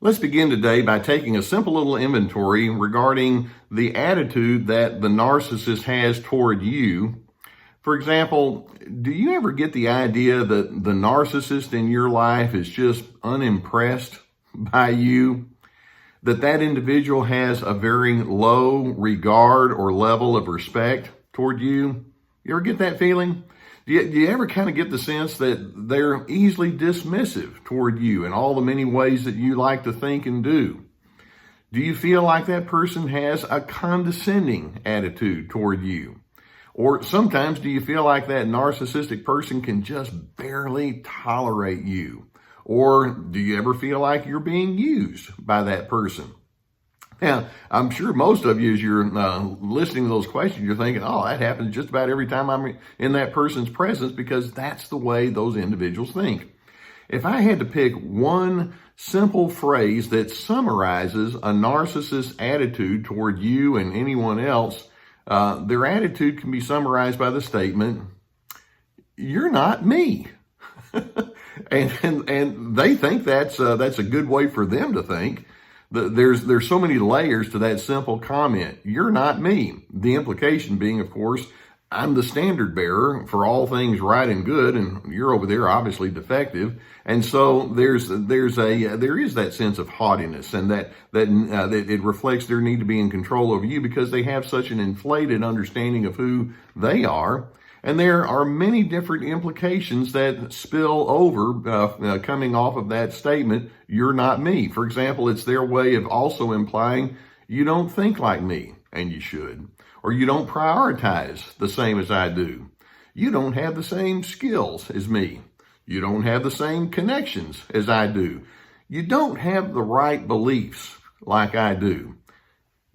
Let's begin today by taking a simple little inventory regarding the attitude that the narcissist has toward you. For example, do you ever get the idea that the narcissist in your life is just unimpressed by you? That individual has a very low regard or level of respect toward you? You ever get that feeling? Do you ever kind of get the sense that they're easily dismissive toward you in all the many ways that you like to think and do? Do you feel like that person has a condescending attitude toward you? Or sometimes do you feel like that narcissistic person can just barely tolerate you? Or do you ever feel like you're being used by that person? Now, I'm sure most of you, as you're listening to those questions, you're thinking, oh, that happens just about every time I'm in that person's presence, because that's the way those individuals think. If I had to pick one simple phrase that summarizes a narcissist's attitude toward you and anyone else, their attitude can be summarized by the statement, "You're not me." and they think that's a good way for them to think. There's so many layers to that simple comment. You're not me. The implication being, of course, I'm the standard bearer for all things right and good, and you're over there obviously defective. And so there is that sense of haughtiness, and that it reflects their need to be in control over you because they have such an inflated understanding of who they are. And there are many different implications that spill over coming off of that statement, "You're not me." For example, it's their way of also implying you don't think like me, and you should. Or you don't prioritize the same as I do. You don't have the same skills as me. You don't have the same connections as I do. You don't have the right beliefs like I do.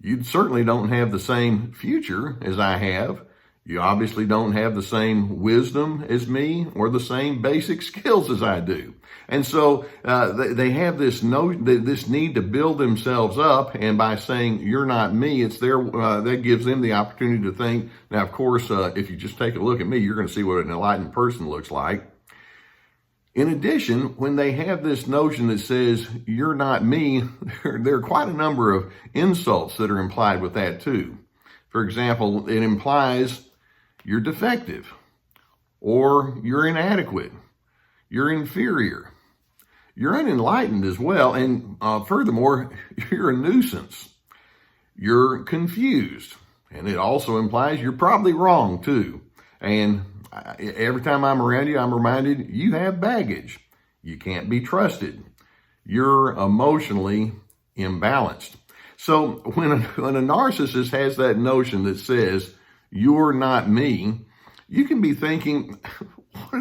You certainly don't have the same future as I have. You obviously don't have the same wisdom as me or the same basic skills as I do. And so they have this need to build themselves up, and by saying "you're not me," it's that gives them the opportunity to think. Now, of course, if you just take a look at me, you're going to see what an enlightened person looks like. In addition, when they have this notion that says "you're not me," there are quite a number of insults that are implied with that too. For example, it implies you're defective, or you're inadequate, you're inferior, you're unenlightened as well, and furthermore, you're a nuisance, you're confused, and it also implies you're probably wrong too. And every time I'm around you, I'm reminded you have baggage, you can't be trusted, you're emotionally imbalanced. So when a narcissist has that notion that says, "You're not me," you can be thinking,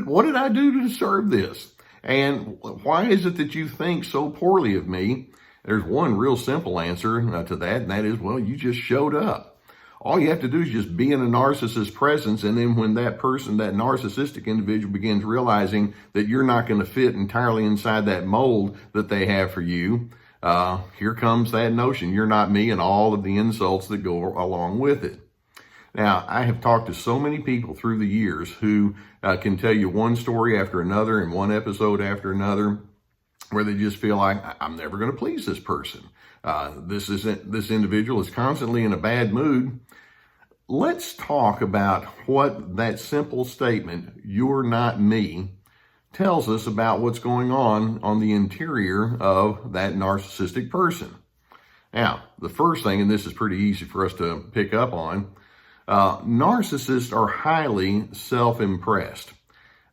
what did I do to deserve this? And why is it that you think so poorly of me? There's one real simple answer to that, and that is, well, you just showed up. All you have to do is just be in a narcissist's presence, and then when that person, that narcissistic individual, begins realizing that you're not going to fit entirely inside that mold that they have for you, here comes that notion, "You're not me," and all of the insults that go along with it. Now, I have talked to so many people through the years who can tell you one story after another and one episode after another where they just feel like, I'm never going to please this person. This individual is constantly in a bad mood. Let's talk about what that simple statement, "you're not me," tells us about what's going on the interior of that narcissistic person. Now, the first thing, and this is pretty easy for us to pick up on, narcissists are highly self-impressed.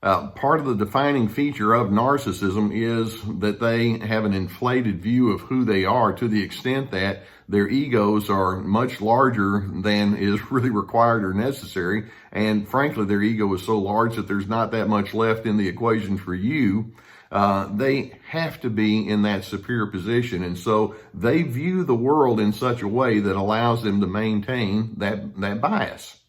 Part of the defining feature of narcissism is that they have an inflated view of who they are, to the extent that their egos are much larger than is really required or necessary. And frankly, their ego is so large that there's not that much left in the equation for you. They have to be in that superior position. And so they view the world in such a way that allows them to maintain that bias.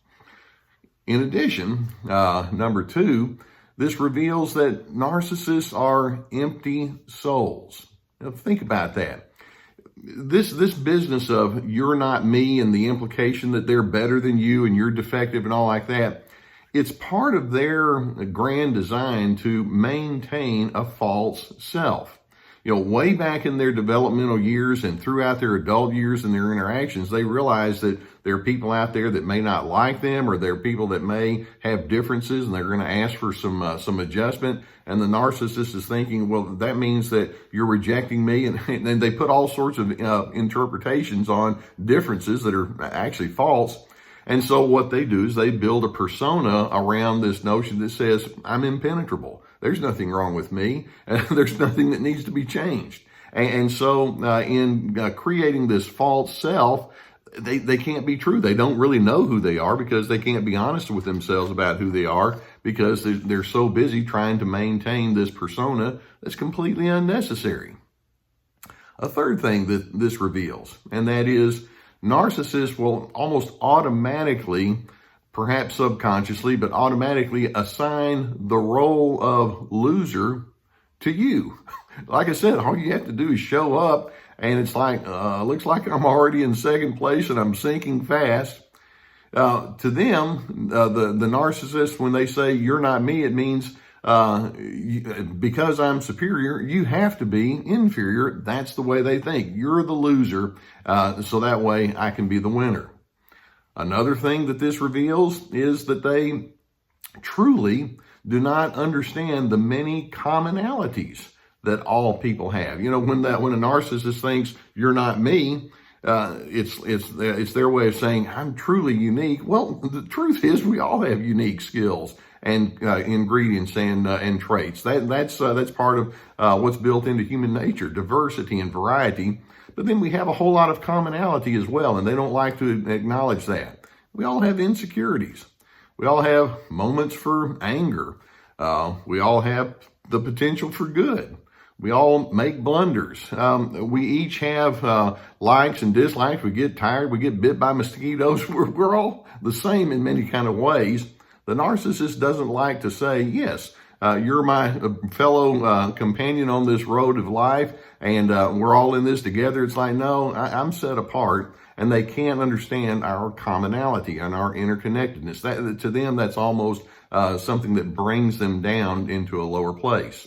In addition, number two, this reveals that narcissists are empty souls. Now, think about that. This business of "you're not me" and the implication that they're better than you and you're defective and all like that, it's part of their grand design to maintain a false self. way back in their developmental years and throughout their adult years and their interactions, they realize that there are people out there that may not like them, or there are people that may have differences, and they're going to ask for some adjustment. And the narcissist is thinking, well, that means that you're rejecting me. And they put all sorts of interpretations on differences that are actually false. And so what they do is they build a persona around this notion that says, I'm impenetrable. There's nothing wrong with me. There's nothing that needs to be changed. And so in creating this false self, they can't be true. They don't really know who they are because they can't be honest with themselves about who they are, because they're so busy trying to maintain this persona that's completely unnecessary. A third thing that this reveals, and that is narcissists will almost automatically, perhaps subconsciously, but automatically assign the role of loser to you. Like I said, all you have to do is show up, and it's like, looks like I'm already in second place and I'm sinking fast. To them, the narcissist, when they say you're not me, it means because I'm superior, you have to be inferior. That's the way they think. You're the loser, so that way I can be the winner. Another thing that this reveals is that they truly do not understand the many commonalities that all people have. When a narcissist thinks you're not me, it's their way of saying I'm truly unique. Well, the truth is we all have unique skills and ingredients and traits. That's part of what's built into human nature, diversity and variety. But then we have a whole lot of commonality as well, and they don't like to acknowledge that. We all have insecurities. We all have moments for anger. We all have the potential for good. We all make blunders. We each have likes and dislikes. We get tired. We get bit by mosquitoes. We're all the same in many kind of ways. The narcissist doesn't like to say, yes, you're my fellow companion on this road of life, and we're all in this together. It's like, no, I'm set apart, and they can't understand our commonality and our interconnectedness. To them, that's almost something that brings them down into a lower place.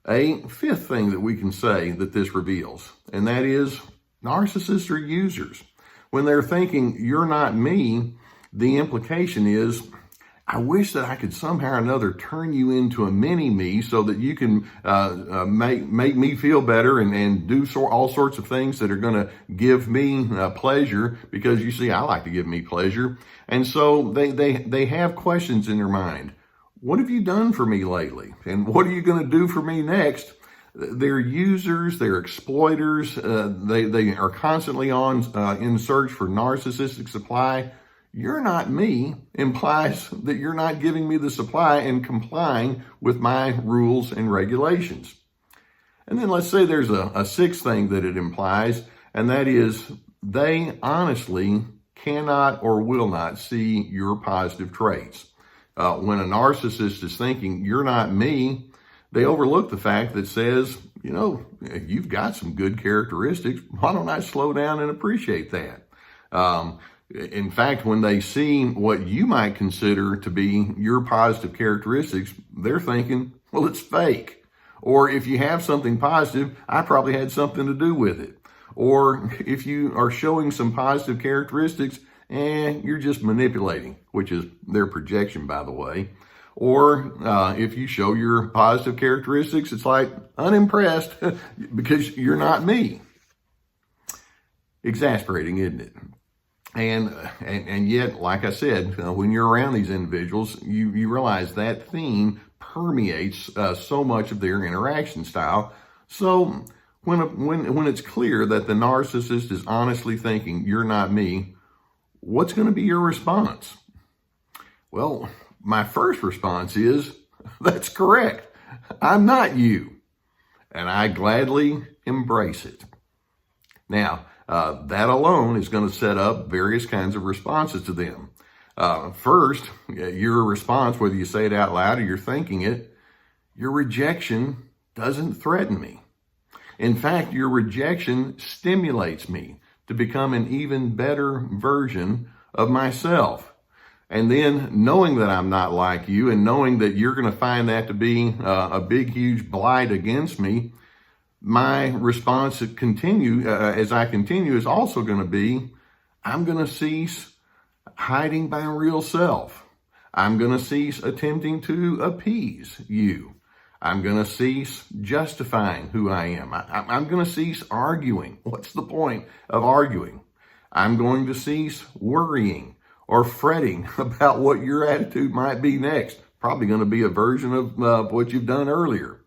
A fifth thing that we can say that this reveals, and that is narcissists are users. When they're thinking, you're not me, the implication is, I wish that I could somehow or another turn you into a mini-me so that you can make me feel better and do all sorts of things that are going to give me pleasure, because you see, I like to give me pleasure. And so they have questions in their mind. What have you done for me lately? And what are you going to do for me next? They're users, they're exploiters, they are constantly in search for narcissistic supply. You're not me implies that you're not giving me the supply and complying with my rules and regulations. And then let's say there's a sixth thing that it implies, and that is they honestly cannot or will not see your positive traits. When a narcissist is thinking, you're not me, they overlook the fact that says, you've got some good characteristics. Why don't I slow down and appreciate that? In fact, when they see what you might consider to be your positive characteristics, they're thinking, well, it's fake. Or if you have something positive, I probably had something to do with it. Or if you are showing some positive characteristics, you're just manipulating, which is their projection, by the way. Or if you show your positive characteristics, it's like unimpressed because you're not me. Exasperating, isn't it? And yet, like I said, when you're around these individuals, you realize that theme permeates so much of their interaction style. So when it's clear that the narcissist is honestly thinking, you're not me, what's going to be your response? Well, my first response is, that's correct. I'm not you. And I gladly embrace it. Now, that alone is going to set up various kinds of responses to them. First, your response, whether you say it out loud or you're thinking it, your rejection doesn't threaten me. In fact, your rejection stimulates me to become an even better version of myself. And then knowing that I'm not like you and knowing that you're going to find that to be a big, huge blight against me, my response as I continue is also going to be, I'm going to cease hiding my real self. I'm going to cease attempting to appease you. I'm going to cease justifying who I am. I'm going to cease arguing. What's the point of arguing? I'm going to cease worrying or fretting about what your attitude might be next. Probably going to be a version of what you've done earlier.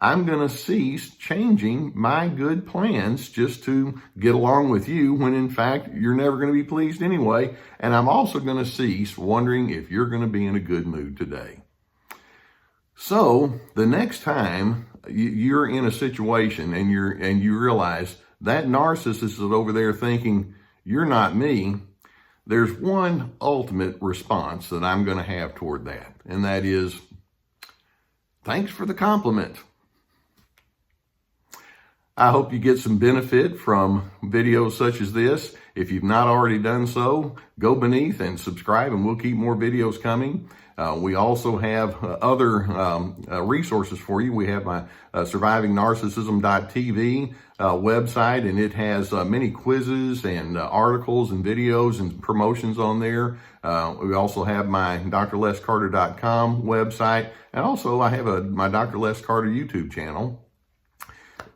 I'm going to cease changing my good plans just to get along with you when in fact you're never going to be pleased anyway. And I'm also going to cease wondering if you're going to be in a good mood today. So the next time you're in a situation and you realize that narcissist is over there thinking, you're not me, there's one ultimate response that I'm going to have toward that. And that is, thanks for the compliment. I hope you get some benefit from videos such as this. If you've not already done so, go beneath and subscribe, and we'll keep more videos coming. We also have other resources for you. We have my survivingnarcissism.tv website, and it has many quizzes and articles and videos and promotions on there. We also have my drlescarter.com website, and also I have my Dr. Les Carter YouTube channel.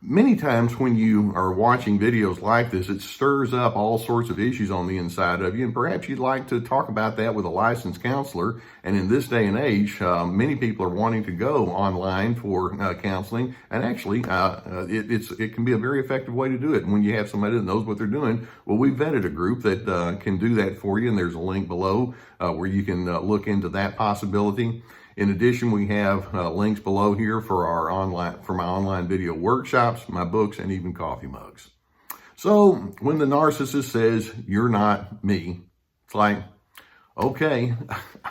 Many times when you are watching videos like this, it stirs up all sorts of issues on the inside of you, and perhaps you'd like to talk about that with a licensed counselor. And in this day and age, many people are wanting to go online for counseling, and actually it can be a very effective way to do it. And when you have somebody that knows what they're doing, well, we vetted a group that can do that for you, and there's a link below where you can look into that possibility. In addition, we have links below here for my online video workshops, my books, and even coffee mugs. So when the narcissist says, you're not me, it's like, okay,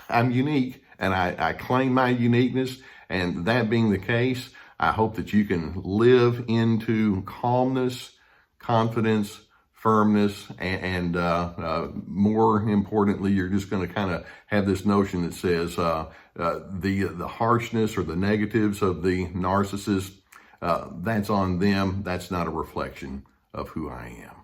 I'm unique, and I claim my uniqueness. And that being the case, I hope that you can live into calmness, confidence, firmness, and more importantly, you're just going to kind of have this notion that says the harshness or the negatives of the narcissist, that's on them. That's not a reflection of who I am.